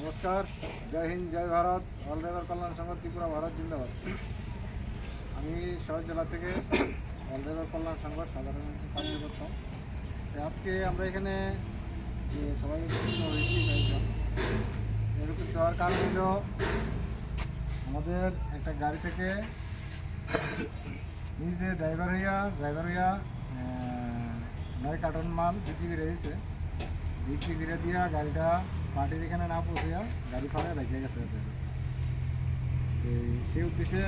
নমস্কার, জয় হিন্দ, জয় Bharat. All driver কল্যাণ সংঘ ত্রিপুরা, ভারত জিন্দাবাদ। আমি শহর জেলা থেকে অল ড্রাইভার কল্যাণ সংঘ সাধারণ কার্যকর্তা। আজকে আমরা এখানে সবাই একত্রিত হওয়ার কারণ হলো আমাদের একটা গাড়ি থেকে নিজে ড্রাইভার হইয়া 9 কার্টন মাল বিক্রি করে দিয়েছে। বিক্রি করে দিয়া গাড়িটা পার্টির এখানে না পৌঁছিয়া গাড়ি ফাড়ায় রেখে গেছে। সেই উদ্দেশ্যে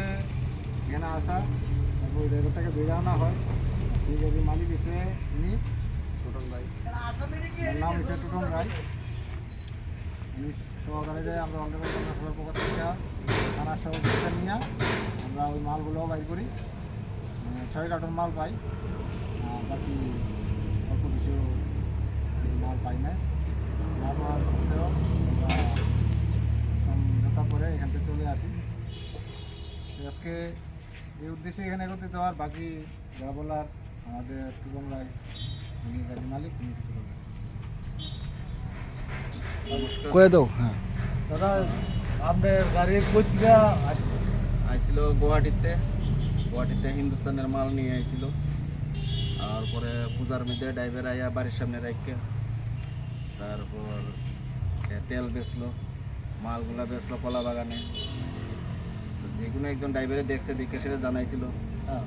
এখানে আসা, তারপর ড্রাইভারটাকে ধরে আনা হয়। সেই গাড়ির মালিক এসে উনি টোটন রায়, নাম হচ্ছে টোটন রায়। উনি সহকারে যায় আমরা অন্ডার সবার পক্ষ থেকে থানার সহযোগিতা নিয়ে আমরা ওই মালগুলোও বাইর করি। 6 কার্টন মাল পাই, আর বাকি অল্প কিছু মাল পাই না। না পাওয়ার সত্ত্বেও আমরা সমঝোতা করে এখান থেকে চলে আসি। আজকে এই উদ্দেশ্যে এখানে একত্রিত হওয়ার। বাকি যা বলার আমাদের টুকন রায়, উনি গাড়ির মালিক, উনি কিছু বলবেন। করে দাও। হ্যাঁ দাদা, আপনার গাড়ির পত্রিকা আইছিল গুয়াহাটিতে হিন্দুস্তানের মাল নিয়ে আইছিল। তারপরে পূজার মধ্যে ড্রাইভার আইয়া বাড়ির সামনে রাখকে তারপর তেল বেচলো, মালগুলা বেচলো কলা বাগানে। যে কোনো একজন ড্রাইভারে দেখে সেটা জানাইছিল।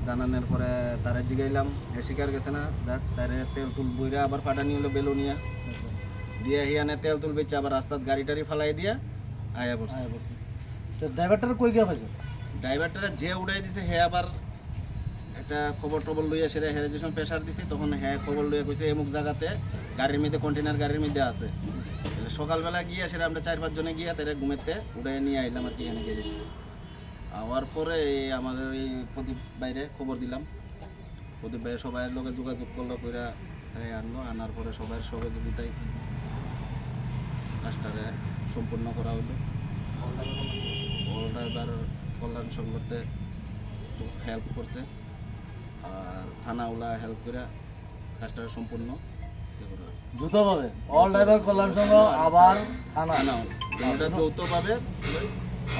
জানানোর পরে তারা জিগাইলাম, এ শিকার গেছে না, যাক তারে তেল তুল বইরা আবার ফাটানি হলো বেলুনিয়া দিয়ে হিয়ানে তেল তুল বেচে আবার রাস্তাত গাড়ি টাড়ি ফালাই দিয়া আয়া পড়ছে। তো ড্রাইভারটার কই গিয়া পাইছে? ড্রাইভারটা যে উড়াই দিছে হে আবার একটা খবর টবর লইয়া সেটা হেরে যখন প্রেশার দিছে তখন হ্যাঁ খবর লইয়া কইছে এমুক জায়গাতে গাড়ির মধ্যে কন্টেনার গাড়ির মধ্যে আছে। সকালবেলা গিয়া সেটা আমরা 4-5 জনে গিয়া তারা ঘুমেতে উড়াই নিয়ে আইলাম আর কি। এখানে গেছি আওয়ার পরে আমাদের এই প্রদীপ বাইরে খবর দিলাম। প্রদীপ বাইরে সবাই লোকে যোগাযোগ করলো, কইরা আনলো। আনার পরে সবাই সহযোগিতায় কাজটারে সম্পূর্ণ করা হলো। অল ড্রাইভার কল্যাণ সংঘতে হেল্প করছে, আর থানাওয়ালা হেল্প করে কাজটা সম্পূর্ণ যৌথভাবে অল ড্রাইভার কল্যাণ সংঘ আবার থানা যৌথভাবে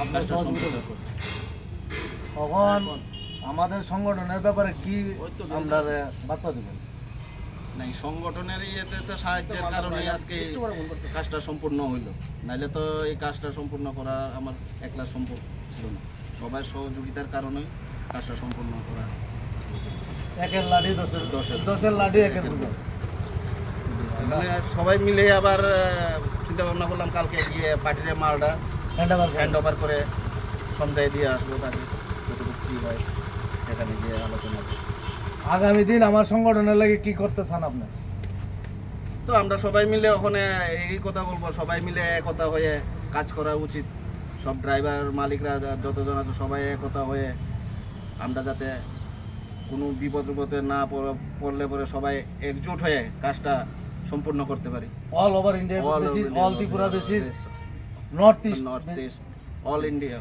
আপনার সহযোগিতা করবে। তখন আমাদের সংগঠনের ব্যাপারে কি আমরা বার্তা দেবেন? নাই, সংগঠনের ইয়েতে তো সাহায্যের কারণে আজকে কাজটা সম্পূর্ণ হইল, নাইলে তো এই কাজটা সম্পূর্ণ করা আমার একলা সম্ভব ছিল না। সবাই সহযোগিতার কারণেই কাজটা সম্পূর্ণ করা। একের লাঠি দশের লাঠি একের বুঝো। সবাই মিলে আবার চিন্তা ভাবনা করলাম কালকে গিয়ে পার্টির মালটা হ্যান্ড ওভার করে সন্ধ্যায় দিয়ে আসবো। তাকে যতটুকু ফ্রি হয় সেখানে গিয়ে আলোচনা। আগামী দিন আমার সংগঠনের লাগে কি করতে চান আপনি? তো আমরা সবাই মিলে ওখানে এই কথা বলবো, সবাই মিলে একতা হয়ে কাজ করা উচিত। সব ড্রাইভার মালিকরা যতজন আছে সবাই একতা হয়ে আমরা যাতে কোনো বিপদে না পড়লে পরে সবাই একজোট হয়ে কাজটা সম্পূর্ণ করতে পারি। All over India basis, all Tripura basis, north east all India.